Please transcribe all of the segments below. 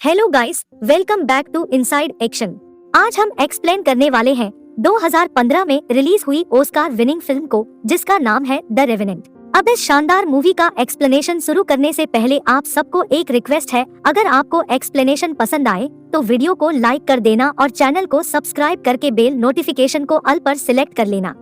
Hello guys, welcome back to inside action. आज हम explain करने वाले हैं 2015 में रिलीज हुई ऑस्कार विनिंग फिल्म को, जिसका नाम है द रेवेनेंट। अब इस शानदार मूवी का एक्सप्लेनेशन शुरू करने से पहले आप सबको एक रिक्वेस्ट है, अगर आपको एक्सप्लेनेशन पसंद आए तो वीडियो को लाइक कर देना और चैनल को सब्सक्राइब करके बेल नोटिफिकेशन को ऑल पर सिलेक्ट कर लेना,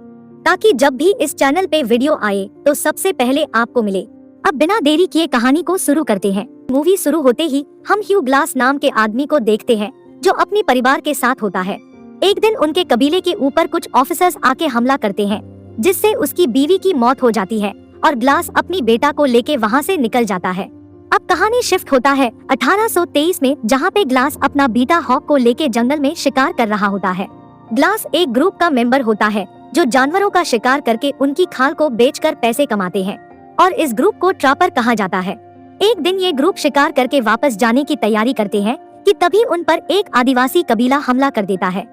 ताकि जब भी इस चैनल पे वीडियो आए तो सबसे पहले आपको मिले। अब बिना देरी किए कहानी को शुरू करते हैं। मूवी शुरू होते ही हम ह्यू ग्लास नाम के आदमी को देखते हैं, जो अपने परिवार के साथ होता है। एक दिन उनके कबीले के ऊपर कुछ ऑफिसर्स आके हमला करते हैं, जिससे उसकी बीवी की मौत हो जाती है और ग्लास अपनी बेटा को लेके वहाँ से निकल जाता है। अब कहानी शिफ्ट होता है 1823 में, जहाँ पे ग्लास अपना बीटा हॉक को लेके जंगल में शिकार कर रहा होता है। ग्लास एक ग्रुप का मेंबर होता है जो जानवरों का शिकार करके उनकी खाल को बेचकर पैसे कमाते हैं, और इस ग्रुप को ट्रैपर कहा जाता है। एक दिन ये ग्रुप शिकार करके वापस जाने की तैयारी करते हैं कि तभी उन पर एक आदिवासी कबीला हमला कर देता है,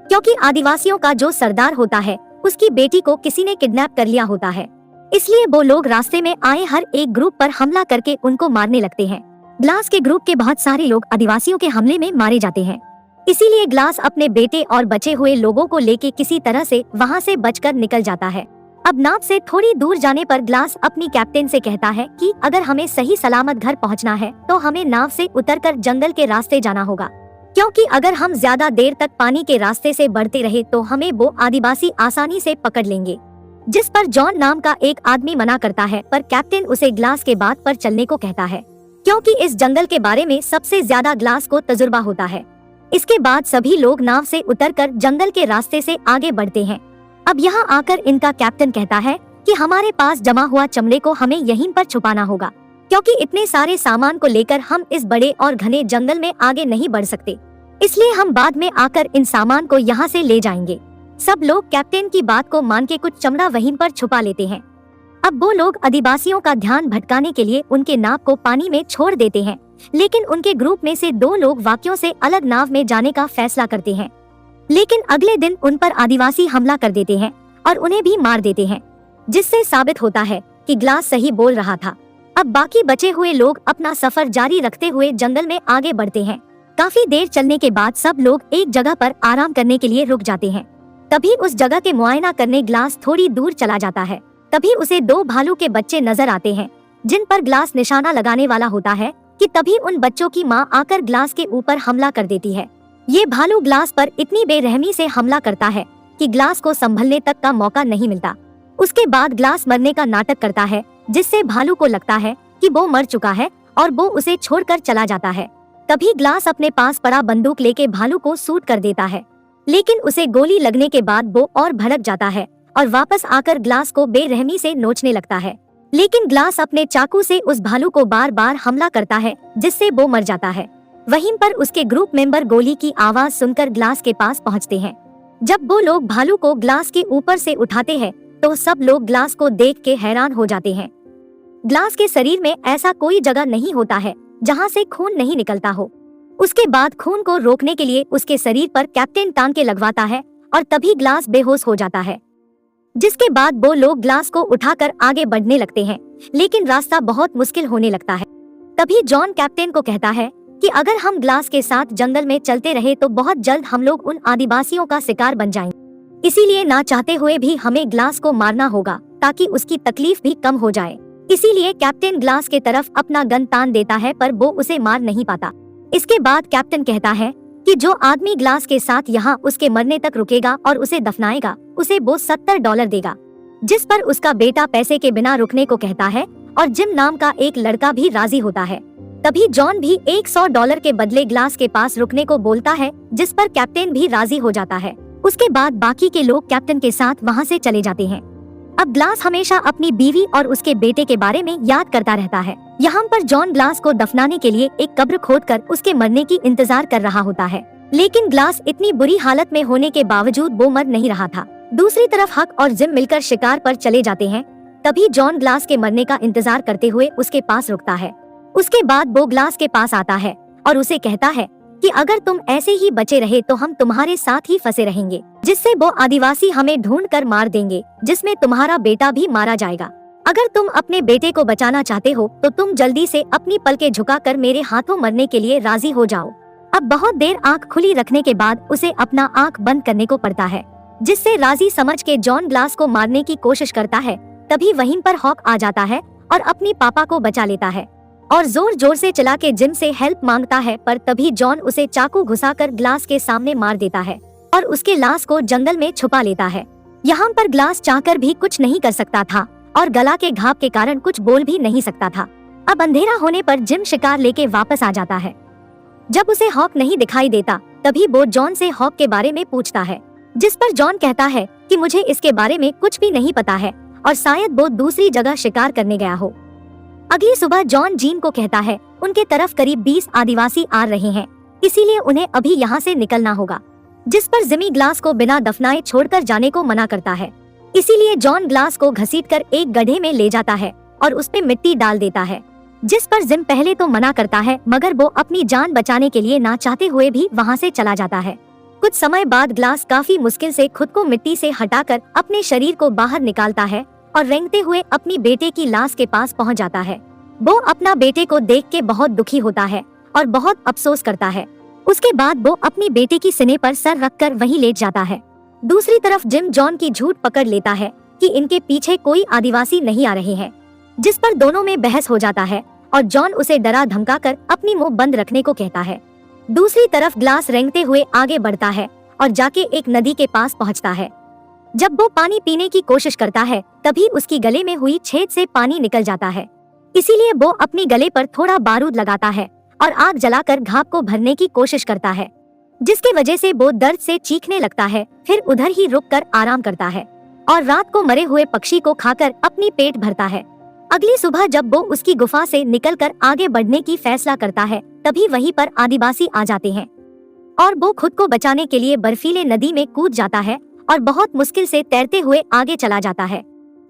क्योंकि आदिवासियों का जो सरदार होता है उसकी बेटी को किसी ने किडनैप कर लिया होता है। इसलिए वो लोग रास्ते में आए हर एक ग्रुप पर हमला करके उनको मारने लगते हैं। ग्लास के ग्रुप के बहुत सारे लोग आदिवासियों के हमले में मारे जाते हैं। इसीलिए ग्लास अपने बेटे और बचे हुए लोगों को लेके किसी तरह से वहाँ से बचकर निकल जाता है। अब नाव से थोड़ी दूर जाने पर ग्लास अपनी कैप्टन से कहता है कि अगर हमें सही सलामत घर पहुंचना है तो हमें नाव से उतरकर जंगल के रास्ते जाना होगा, क्योंकि अगर हम ज्यादा देर तक पानी के रास्ते से बढ़ते रहे तो हमें वो आदिवासी आसानी से पकड़ लेंगे। जिस पर जॉन नाम का एक आदमी मना करता है, पर कैप्टन उसे ग्लास के बात पर चलने को कहता है, क्योंकि इस जंगल के बारे में सबसे ज्यादा ग्लास को तजुर्बा होता है। इसके बाद सभी लोग नाव से उतरकर जंगल के रास्ते से आगे बढ़ते हैं। अब यहाँ आकर इनका कैप्टन कहता है कि हमारे पास जमा हुआ चमड़े को हमें यहीं पर छुपाना होगा, क्योंकि इतने सारे सामान को लेकर हम इस बड़े और घने जंगल में आगे नहीं बढ़ सकते। इसलिए हम बाद में आकर इन सामान को यहाँ से ले जाएंगे। सब लोग कैप्टन की बात को मान के कुछ चमड़ा वहीं पर छुपा लेते हैं। अब वो लोग आदिवासियों का ध्यान भटकाने के लिए उनके नाव को पानी में छोड़ देते हैं, लेकिन उनके ग्रुप में से 2 लोग वाक्यों से अलग नाव में जाने का फैसला करते हैं। लेकिन अगले दिन उन पर आदिवासी हमला कर देते हैं और उन्हें भी मार देते हैं, जिससे साबित होता है कि ग्लास सही बोल रहा था। अब बाकी बचे हुए लोग अपना सफर जारी रखते हुए जंगल में आगे बढ़ते हैं। काफी देर चलने के बाद सब लोग एक जगह पर आराम करने के लिए रुक जाते हैं। तभी उस जगह के मुआयना करने ग्लास थोड़ी दूर चला जाता है। तभी उसे 2 भालू के बच्चे नजर आते हैं, जिन पर ग्लास निशाना लगाने वाला होता है कि तभी उन बच्चों की माँ आकर ग्लास के ऊपर हमला कर देती है। ये भालू ग्लास पर इतनी बेरहमी से हमला करता है कि ग्लास को संभलने तक का मौका नहीं मिलता। उसके बाद ग्लास मरने का नाटक करता है, जिससे भालू को लगता है कि वो मर चुका है और वो उसे छोड़कर चला जाता है। तभी ग्लास अपने पास पड़ा बंदूक लेके भालू को शूट कर देता है, लेकिन उसे गोली लगने के बाद वो और भड़क जाता है और वापस आकर ग्लास को बेरहमी से नोचने लगता है। लेकिन ग्लास अपने चाकू से उस भालू को बार बार हमला करता है, जिससे वो मर जाता है। वहीं पर उसके ग्रुप मेंबर गोली की आवाज सुनकर ग्लास के पास पहुंचते हैं। जब वो लोग भालू को ग्लास के ऊपर से उठाते हैं तो सब लोग ग्लास को देख के हैरान हो जाते हैं। ग्लास के शरीर में ऐसा कोई जगह नहीं होता है जहां से खून नहीं निकलता हो। उसके बाद खून को रोकने के लिए उसके शरीर पर कैप्टन टांके लगवाता है और तभी ग्लास बेहोश हो जाता है। जिसके बाद वो लोग ग्लास को उठाकर आगे बढ़ने लगते हैं, लेकिन रास्ता बहुत मुश्किल होने लगता है। तभी जॉन कैप्टन को कहता है कि अगर हम ग्लास के साथ जंगल में चलते रहे तो बहुत जल्द हम लोग उन आदिवासियों का शिकार बन जाएंगे। इसीलिए ना चाहते हुए भी हमें ग्लास को मारना होगा, ताकि उसकी तकलीफ भी कम हो जाए। इसीलिए कैप्टन ग्लास के तरफ अपना गन तान देता है, पर वो उसे मार नहीं पाता। इसके बाद कैप्टन कहता है कि जो आदमी ग्लास के साथ यहाँ उसके मरने तक रुकेगा और उसे दफनाएगा, उसे वो $70 देगा। जिस पर उसका बेटा पैसे के बिना रुकने को कहता है और जिम नाम का एक लड़का भी राजी होता है। तभी जॉन भी $100 के बदले ग्लास के पास रुकने को बोलता है, जिस पर कैप्टन भी राजी हो जाता है। उसके बाद बाकी के लोग कैप्टन के साथ वहाँ से चले जाते हैं। अब ग्लास हमेशा अपनी बीवी और उसके बेटे के बारे में याद करता रहता है। यहाँ पर जॉन ग्लास को दफनाने के लिए एक कब्र खोदकर उसके मरने की इंतजार कर रहा होता है, लेकिन ग्लास इतनी बुरी हालत में होने के बावजूद वो मर नहीं रहा था। दूसरी तरफ हक और जिम मिलकर शिकार पर चले जाते हैं। तभी जॉन ग्लास के मरने का इंतजार करते हुए उसके पास रुकता है। उसके बाद वो ग्लास के पास आता है और उसे कहता है कि अगर तुम ऐसे ही बचे रहे तो हम तुम्हारे साथ ही फंसे रहेंगे, जिससे वो आदिवासी हमें ढूंढ कर मार देंगे, जिसमें तुम्हारा बेटा भी मारा जाएगा। अगर तुम अपने बेटे को बचाना चाहते हो तो तुम जल्दी से अपनी पलकें झुकाकर मेरे हाथों मरने के लिए राजी हो जाओ। अब बहुत देर आंख खुली रखने के बाद उसे अपना आंख बंद करने को पड़ता है, जिससे राजी समझ के जॉन ग्लास को मारने की कोशिश करता है। तभी वहीं पर हॉक आ जाता है और अपनी पापा को बचा लेता है और जोर जोर से चला के जिम से हेल्प मांगता है, पर तभी जॉन उसे चाकू घुसाकर ग्लास के सामने मार देता है और उसके लाश को जंगल में छुपा लेता है। यहाँ पर ग्लास चाहकर भी कुछ नहीं कर सकता था और गला के घाव के कारण कुछ बोल भी नहीं सकता था। अब अंधेरा होने पर जिम शिकार लेके वापस आ जाता है। जब उसे हॉक नहीं दिखाई देता तभी वो जॉन से हॉक के बारे में पूछता है, जिस पर जॉन कहता है कि मुझे इसके बारे में कुछ भी नहीं पता है और शायद वो दूसरी जगह शिकार करने गया हो। अगली सुबह जॉन जिम को कहता है उनके तरफ करीब 20 आदिवासी आ रहे हैं, इसीलिए उन्हें अभी यहाँ से निकलना होगा। जिस पर जिमी ग्लास को बिना दफनाए छोड़कर जाने को मना करता है। इसीलिए जॉन ग्लास को घसीटकर एक गड्ढे में ले जाता है और उस पे मिट्टी डाल देता है, जिस पर जिम पहले तो मना करता है, मगर वो अपनी जान बचाने के लिए ना चाहते हुए भी वहाँ से चला जाता है। कुछ समय बाद ग्लास काफी मुश्किल से खुद को मिट्टी से हटाकर अपने शरीर को बाहर निकालता है और रेंगते हुए अपनी बेटे की लाश के पास पहुँच जाता है। वो अपना बेटे को देख के बहुत दुखी होता है और बहुत अफसोस करता है। उसके बाद वो अपनी बेटे की सीने पर सर रखकर वहीं लेट जाता है। दूसरी तरफ जिम जॉन की झूठ पकड़ लेता है कि इनके पीछे कोई आदिवासी नहीं आ रहे हैं, जिस पर दोनों में बहस हो जाता है और जॉन उसे डरा धमकाकर अपनी मुंह बंद रखने को कहता है। दूसरी तरफ ग्लास रेंगते हुए आगे बढ़ता है और जाके एक नदी के पास पहुंचता है। जब वो पानी पीने की कोशिश करता है तभी उसकी गले में हुई छेद से पानी निकल जाता है। इसीलिए वो अपनी गले पर थोड़ा बारूद लगाता है और आग जलाकर घाव को भरने की कोशिश करता है, जिसकी वजह से वो दर्द से चीखने लगता है। फिर उधर ही रुककर आराम करता है और रात को मरे हुए पक्षी को खाकर अपनी पेट भरता है। अगली सुबह जब वो उसकी गुफा से निकलकर आगे बढ़ने की फैसला करता है तभी वहीं पर आदिवासी आ जाते हैं और वो खुद को बचाने के लिए बर्फीले नदी में कूद जाता है और बहुत मुश्किल से तैरते हुए आगे चला जाता है।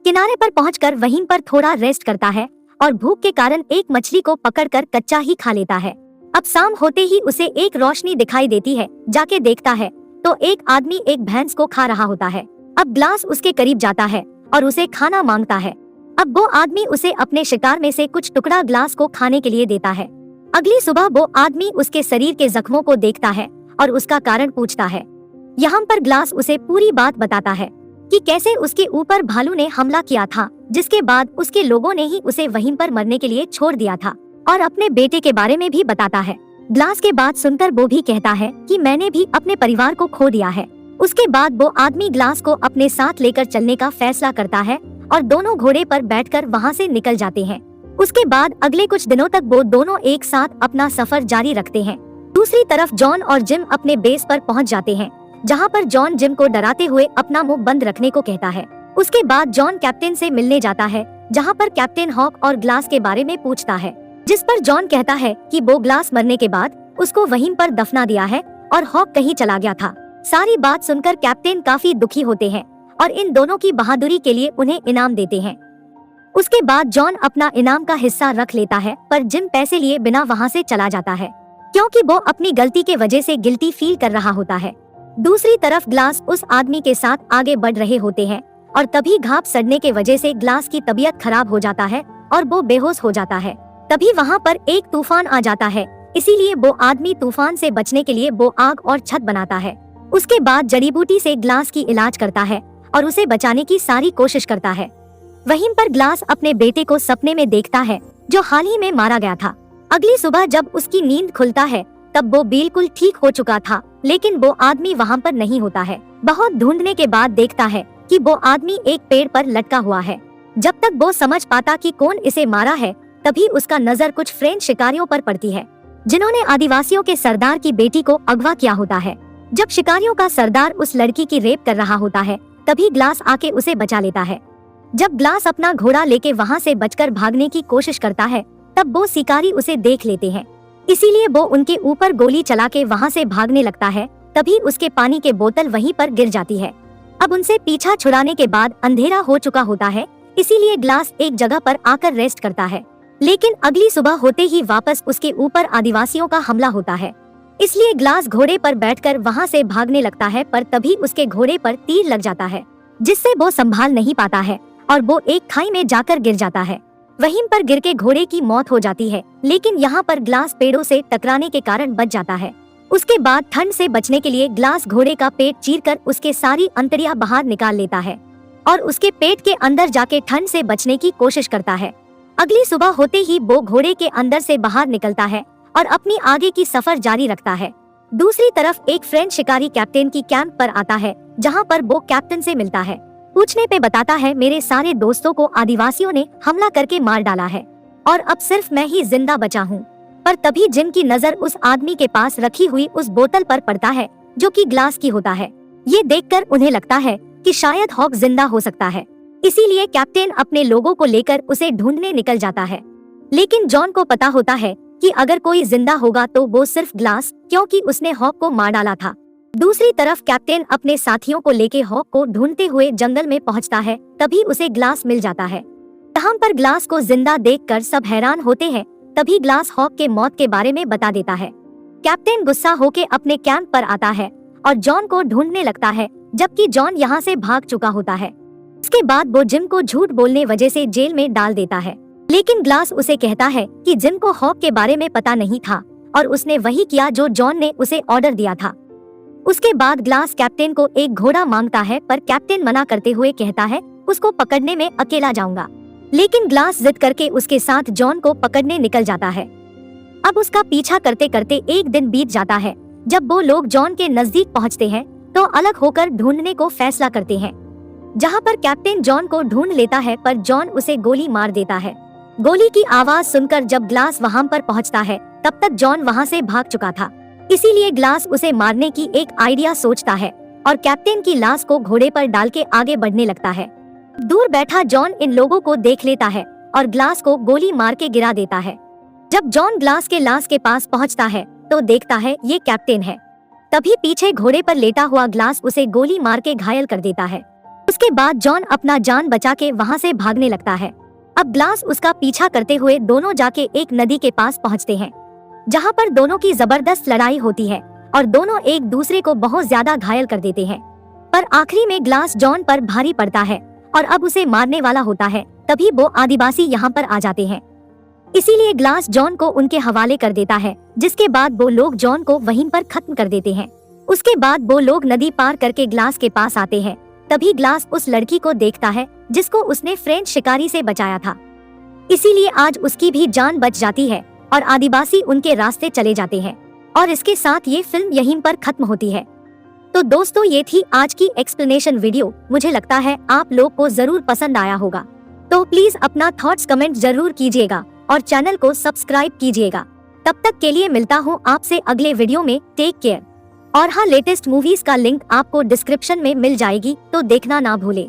किनारे पर पहुंचकर वहीं पर थोड़ा रेस्ट करता है और भूख के कारण एक मछली को पकड़कर कच्चा ही खा लेता है। अब शाम होते ही उसे एक रोशनी दिखाई देती है। जाके देखता है तो एक आदमी एक भैंस को खा रहा होता है। अब ग्लास उसके करीब जाता है और उसे खाना मांगता है। अब वो आदमी उसे अपने शिकार में से कुछ टुकड़ा ग्लास को खाने के लिए देता है। अगली सुबह वो आदमी उसके शरीर के जख्मों को देखता है और उसका कारण पूछता है। यहाँ पर ग्लास उसे पूरी बात बताता है कि कैसे उसके ऊपर भालू ने हमला किया था, जिसके बाद उसके लोगों ने ही उसे वहीं पर मरने के लिए छोड़ दिया था, और अपने बेटे के बारे में भी बताता है। ग्लास के बात सुनकर वो भी कहता है कि मैंने भी अपने परिवार को खो दिया है। उसके बाद वो आदमी ग्लास को अपने साथ लेकर चलने का फैसला करता है और दोनों घोड़े पर बैठकर वहाँ से निकल जाते हैं। उसके बाद अगले कुछ दिनों तक वो दोनों एक साथ अपना सफर जारी रखते हैं। दूसरी तरफ जॉन और जिम अपने बेस पर पहुँच जाते हैं, जहाँ पर जॉन जिम को डराते हुए अपना मुंह बंद रखने को कहता है। उसके बाद जॉन कैप्टन से मिलने जाता है, जहाँ पर कैप्टन हॉक और ग्लास के बारे में पूछता है, जिस पर जॉन कहता है कि वो ग्लास मरने के बाद उसको वहीं पर दफना दिया है और हॉक कहीं चला गया था। सारी बात सुनकर कैप्टन काफी दुखी होते हैं और इन दोनों की बहादुरी के लिए उन्हें इनाम देते हैं। उसके बाद जॉन अपना इनाम का हिस्सा रख लेता है, पर जिम पैसे लिए बिना वहाँ से चला जाता है, क्योंकि वो अपनी गलती के वजह से गिल्टी फील कर रहा होता है। दूसरी तरफ ग्लास उस आदमी के साथ आगे बढ़ रहे होते हैं और तभी घाव सड़ने के वजह से ग्लास की तबीयत खराब हो जाता है और वो बेहोश हो जाता है। तभी वहाँ पर एक तूफान आ जाता है, इसीलिए वो आदमी तूफान से बचने के लिए वो आग और छत बनाता है। उसके बाद जड़ी बूटी से ग्लास की इलाज करता है और उसे बचाने की सारी कोशिश करता है। वहीं पर ग्लास अपने बेटे को सपने में देखता है, जो हाल ही में मारा गया था। अगली सुबह जब उसकी नींद खुलता है तब वो बिल्कुल ठीक हो चुका था, लेकिन वो आदमी वहाँ पर नहीं होता है। बहुत ढूंढने के बाद देखता है कि वो आदमी एक पेड़ पर लटका हुआ है। जब तक वो समझ पाता कि कौन इसे मारा है, तभी उसका नजर कुछ फ्रेंच शिकारियों पर पड़ती है, जिन्होंने आदिवासियों के सरदार की बेटी को अगवा किया होता है। जब शिकारियों का सरदार उस लड़की की रेप कर रहा होता है, तभी ग्लास आके उसे बचा लेता है। जब ग्लास अपना घोड़ा लेके वहाँ से बचकर भागने की कोशिश करता है, तब वो शिकारी उसे देख लेते हैं, इसीलिए वो उनके ऊपर गोली चला के वहाँ से भागने लगता है। तभी उसके पानी के बोतल वहीं पर गिर जाती है। अब उनसे पीछा छुड़ाने के बाद अंधेरा हो चुका होता है, इसीलिए ग्लास एक जगह पर आकर रेस्ट करता है। लेकिन अगली सुबह होते ही वापस उसके ऊपर आदिवासियों का हमला होता है, इसलिए ग्लास घोड़े पर बैठकर वहाँ से भागने लगता है, पर तभी उसके घोड़े पर तीर लग जाता है, जिससे वो संभाल नहीं पाता है और वो एक खाई में जाकर गिर जाता है। वहीं पर गिर के घोड़े की मौत हो जाती है, लेकिन यहाँ पर ग्लास पेड़ों से टकराने के कारण बच जाता है। उसके बाद ठंड से बचने के लिए ग्लास घोड़े का पेट चीरकर उसके सारी अंतड़ियां बाहर निकाल लेता है और उसके पेट के अंदर जाके ठंड से बचने की कोशिश करता है। अगली सुबह होते ही वो घोड़े के अंदर से बाहर निकलता है और अपनी आगे की सफर जारी रखता है। दूसरी तरफ एक फ्रेंच शिकारी कैप्टन की कैंप पर आता है, जहाँ पर वो कैप्टन से मिलता है। पूछने पे बताता है, मेरे सारे दोस्तों को आदिवासियों ने हमला करके मार डाला है और अब सिर्फ मैं ही जिंदा बचा हूँ। पर तभी जिम की नजर उस आदमी के पास रखी हुई उस बोतल पर पड़ता है, जो कि ग्लास की होता है। ये देखकर उन्हें लगता है कि शायद हॉक जिंदा हो सकता है, इसीलिए कैप्टन अपने लोगों को लेकर उसे ढूंढने निकल जाता है। लेकिन जॉन को पता होता है कि अगर कोई जिंदा होगा तो वो सिर्फ ग्लास, क्योंकि उसने हॉक को मार डाला था। दूसरी तरफ कैप्टन अपने साथियों को लेके हॉक को ढूंढते हुए जंगल में पहुंचता है, तभी उसे ग्लास मिल जाता है। यहाँ पर ग्लास को जिंदा देखकर सब हैरान होते हैं। तभी ग्लास हॉक के मौत के बारे में बता देता है। कैप्टन गुस्सा होके अपने कैंप पर आता है और जॉन को ढूंढने लगता है, जबकि जॉन यहाँ से भाग चुका होता है। उसके बाद वो जिम को झूठ बोलने वजह से जेल में डाल देता है, लेकिन ग्लास उसे कहता है कि जिम को हॉक के बारे में पता नहीं था और उसने वही किया जो जॉन ने उसे ऑर्डर दिया था। उसके बाद ग्लास कैप्टन को एक घोड़ा मांगता है, पर कैप्टन मना करते हुए कहता है, उसको पकड़ने में अकेला जाऊंगा। लेकिन ग्लास जिद करके उसके साथ जॉन को पकड़ने निकल जाता है। अब उसका पीछा करते करते एक दिन बीत जाता है। जब वो लोग जॉन के नजदीक पहुंचते हैं तो अलग होकर ढूंढने को फैसला करते हैं, जहां पर कैप्टन जॉन को ढूंढ लेता है, पर जॉन उसे गोली मार देता है। गोली की आवाज सुनकर जब ग्लास वहां पर पहुंचता है, तब तक जॉन वहां से भाग चुका था। इसीलिए ग्लास उसे मारने की एक आइडिया सोचता है और कैप्टन की लाश को घोड़े पर डाल के आगे बढ़ने लगता है। दूर बैठा जॉन इन लोगों को देख लेता है और ग्लास को गोली मार के गिरा देता है। जब जॉन ग्लास के लाश के पास पहुंचता है तो देखता है ये कैप्टन है। तभी पीछे घोड़े पर लेटा हुआ ग्लास उसे गोली मार के घायल कर देता है। उसके बाद जॉन अपना जान बचा के वहाँ से भागने लगता है। अब ग्लास उसका पीछा करते हुए दोनों जाके एक नदी के पास पहुँचते हैं, जहाँ पर दोनों की जबरदस्त लड़ाई होती है और दोनों एक दूसरे को बहुत ज्यादा घायल कर देते हैं। पर आखिरी में ग्लास जॉन पर भारी पड़ता है और अब उसे मारने वाला होता है। तभी वो आदिवासी यहाँ पर आ जाते हैं, इसीलिए ग्लास जॉन को उनके हवाले कर देता है, जिसके बाद वो लोग जॉन को वहीं पर खत्म कर देते हैं। उसके बाद वो लोग नदी पार करके ग्लास के पास आते हैं। तभी ग्लास उस लड़की को देखता है जिसको उसने फ्रेंच शिकारी से बचाया था, इसीलिए आज उसकी भी जान बच जाती है और आदिवासी उनके रास्ते चले जाते हैं। और इसके साथ ये फिल्म यहीं पर खत्म होती है। तो दोस्तों, ये थी आज की एक्सप्लेनेशन वीडियो। मुझे लगता है आप लोग को जरूर पसंद आया होगा, तो प्लीज अपना थॉट्स कमेंट जरूर कीजिएगा और चैनल को सब्सक्राइब कीजिएगा। तब तक के लिए मिलता हूँ आपसे अगले वीडियो में। Take care. और हाँ, लेटेस्ट मूवीज का लिंक आपको डिस्क्रिप्शन में मिल जाएगी, तो देखना ना भूले।